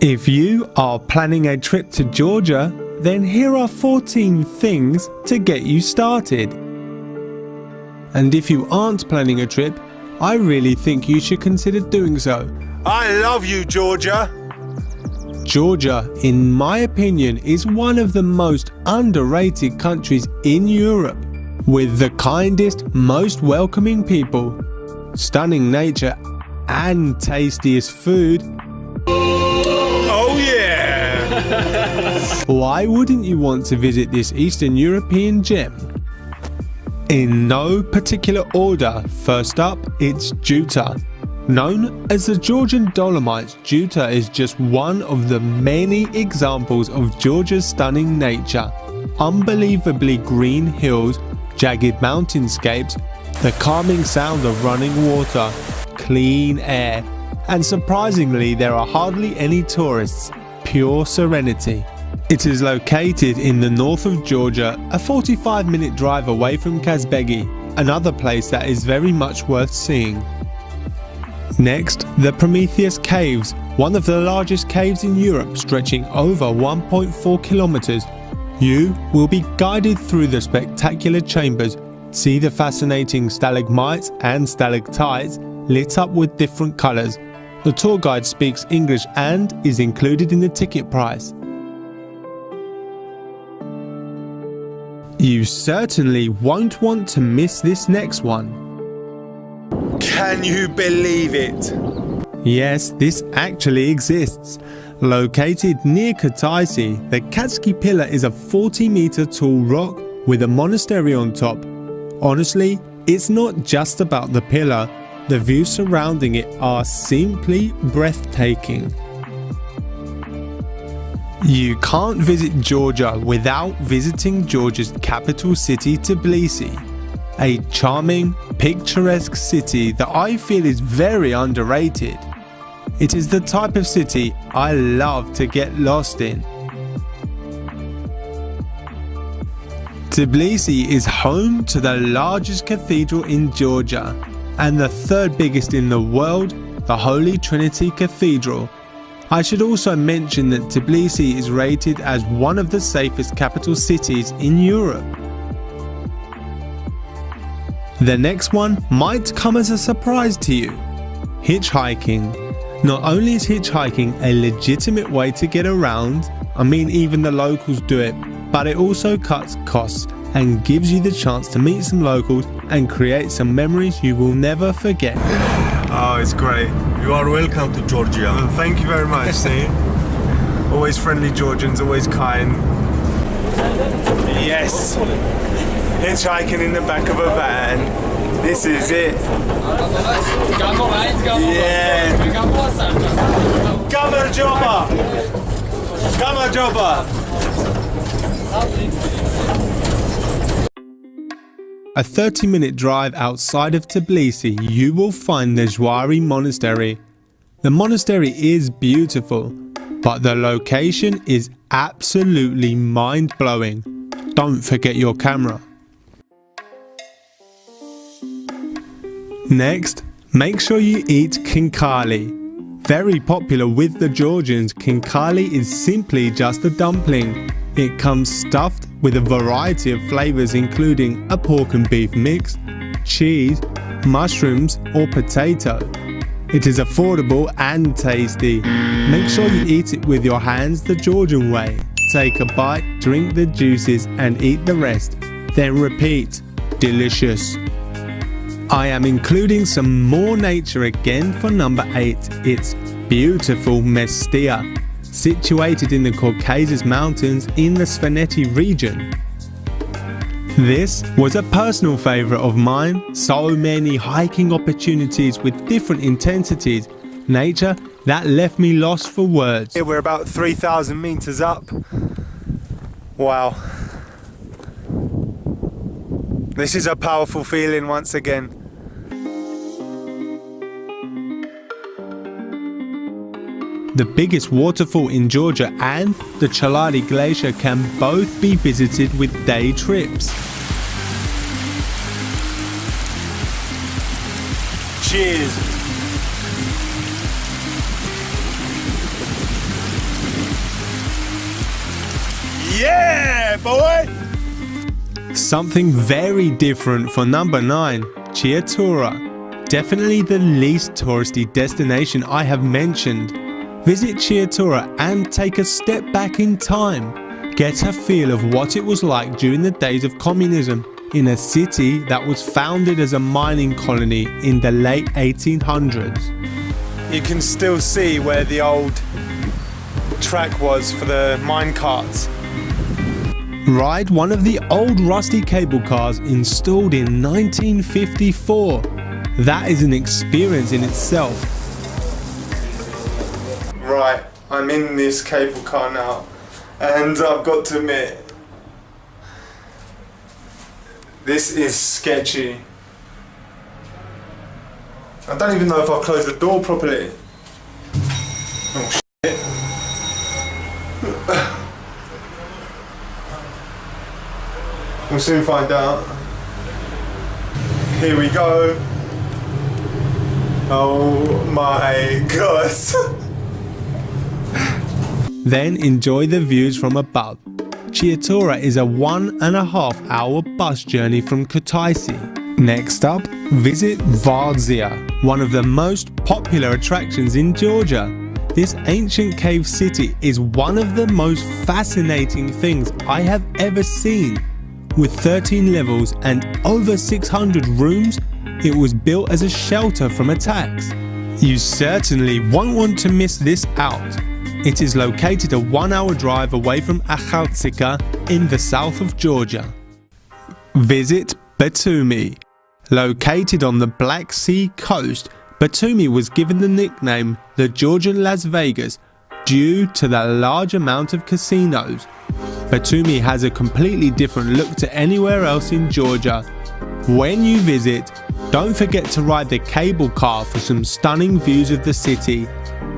If you are planning a trip to Georgia, then here are 14 things to get you started. And if you aren't planning a trip, I really think you should consider doing so. I love you, Georgia! Georgia, in my opinion, is one of the most underrated countries in Europe, with the kindest, most welcoming people, stunning nature, and tastiest food. Oh yeah! Why wouldn't you want to visit this Eastern European gem? In no particular order, first up, it's Juta. Known as the Georgian Dolomites, Juta is just one of the many examples of Georgia's stunning nature. Unbelievably green hills, jagged mountainscapes, the calming sound of running water, clean air, and surprisingly there are hardly any tourists. Pure serenity. It is located in the north of Georgia, a 45-minute drive away from Kazbegi, another place that is very much worth seeing. Next, the Prometheus Caves, one of the largest caves in Europe stretching over 1.4 kilometers. You will be guided through the spectacular chambers, see the fascinating stalagmites and stalactites lit up with different colors. The tour guide speaks English and is included in the ticket price. You certainly won't want to miss this next one. Can you believe it? Yes, this actually exists. Located near Kutaisi, the Katski Pillar is a 40-meter tall rock with a monastery on top. Honestly, it's not just about the pillar. The views surrounding it are simply breathtaking. You can't visit Georgia without visiting Georgia's capital city, Tbilisi. A charming, picturesque city that I feel is very underrated. It is the type of city I love to get lost in. Tbilisi is home to the largest cathedral in Georgia and the third biggest in the world, the Holy Trinity Cathedral. I should also mention that Tbilisi is rated as one of the safest capital cities in Europe. The next one might come as a surprise to you. Hitchhiking. Not only is hitchhiking a legitimate way to get around, I mean even the locals do it, but it also cuts costs and gives you the chance to meet some locals and create some memories you will never forget. Oh, it's great. You are welcome to Georgia. Well, thank you very much, see? Always friendly Georgians, always kind. Yes! Hitchhiking in the back of a van. This is it. Yeah! Kamerjoba! Kamerjoba! A 30-minute drive outside of Tbilisi, you will find the Jwari Monastery. The monastery is beautiful, but the location is absolutely mind-blowing. Don't forget your camera. Next, make sure you eat khinkali. Very popular with the Georgians, khinkali is simply just a dumpling. It comes stuffed with a variety of flavors including a pork and beef mix, cheese, mushrooms or potato. It is affordable and tasty. Make sure you eat it with your hands the Georgian way. Take a bite, drink the juices and eat the rest. Then repeat. Delicious. I am including some more nature again for number 8. It's beautiful Mestia, situated in the Caucasus Mountains in the Svaneti region. This was a personal favorite of mine. So many hiking opportunities with different intensities. Nature that left me lost for words. Here we're about 3,000 meters up. Wow. This is a powerful feeling once again. The biggest waterfall in Georgia and the Chalari Glacier can both be visited with day trips. Cheers! Yeah, boy! Something very different for number 9, Chiotura. Definitely the least touristy destination I have mentioned. Visit Chiotura and take a step back in time. Get a feel of what it was like during the days of communism in a city that was founded as a mining colony in the late 1800s. You can still see where the old track was for the mine carts. Ride one of the old rusty cable cars installed in 1954. That is an experience in itself. Right, I'm in this cable car now, and I've got to admit, this is sketchy. I don't even know if I've closed the door properly. Oh shit. We'll soon find out. Here we go. Oh my god. Then enjoy the views from above. Chiotura is a 1.5 hour bus journey from Kutaisi. Next up, visit Varzea, one of the most popular attractions in Georgia. This ancient cave city is one of the most fascinating things I have ever seen. With 13 levels and over 600 rooms, it was built as a shelter from attacks. You certainly won't want to miss this out. It is located a 1 hour drive away from Akhaltsika in the south of Georgia. Visit Batumi. Located on the Black Sea coast, Batumi was given the nickname the Georgian Las Vegas due to the large amount of casinos. Batumi has a completely different look to anywhere else in Georgia. When you visit, don't forget to ride the cable car for some stunning views of the city.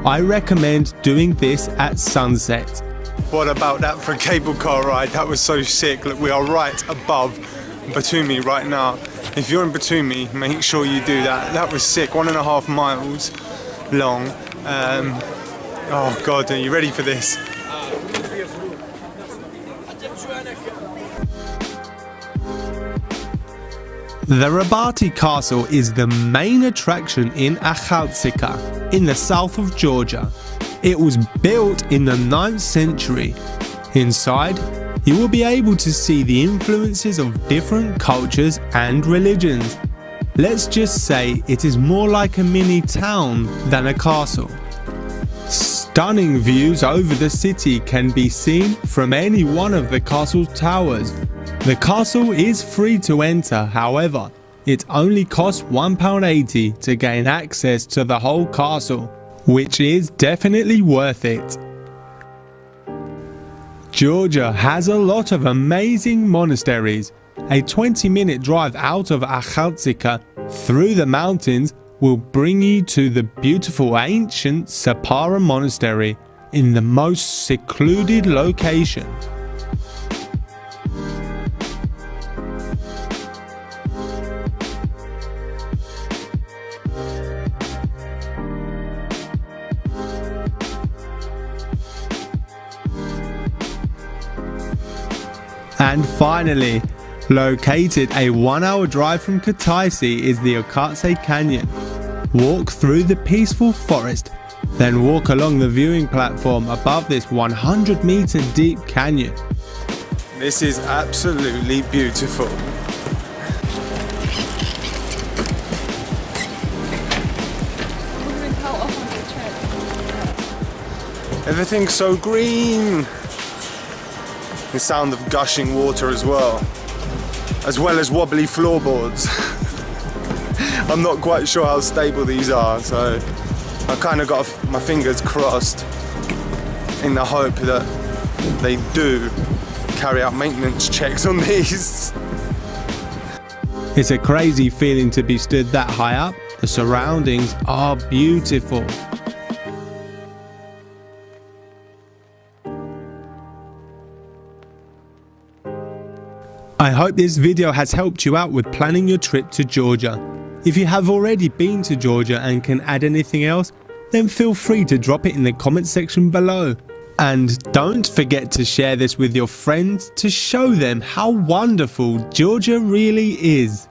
I recommend doing this at sunset. What about that for a cable car ride? That was so sick. Look, we are right above Batumi right now. If you're in Batumi, make sure you do that. That was sick. 1.5 miles long. Oh god, are you ready for this? The Rabati Castle is the main attraction in Akhaltsika, in the south of Georgia. It was built in the 9th century. Inside, you will be able to see the influences of different cultures and religions. Let's just say it is more like a mini town than a castle. Stunning views over the city can be seen from any one of the castle's towers. The castle is free to enter, however, it only costs £1.80 to gain access to the whole castle, which is definitely worth it. Georgia has a lot of amazing monasteries. A 20-minute drive out of Akhaltsika through the mountains will bring you to the beautiful ancient Sapara Monastery in the most secluded location. And finally, located a 1 hour drive from Kutaisi is the Okhotsk Canyon. Walk through the peaceful forest, then walk along the viewing platform above this 100-meter deep canyon. This is absolutely beautiful. Everything's so green. The sound of gushing water as well as wobbly floorboards. I'm not quite sure how stable these are, so I kind of got my fingers crossed in the hope that they do carry out maintenance checks on these. It's a crazy feeling to be stood that high up. The surroundings are beautiful. I hope this video has helped you out with planning your trip to Georgia. If you have already been to Georgia and can add anything else, then feel free to drop it in the comment section below. And don't forget to share this with your friends to show them how wonderful Georgia really is.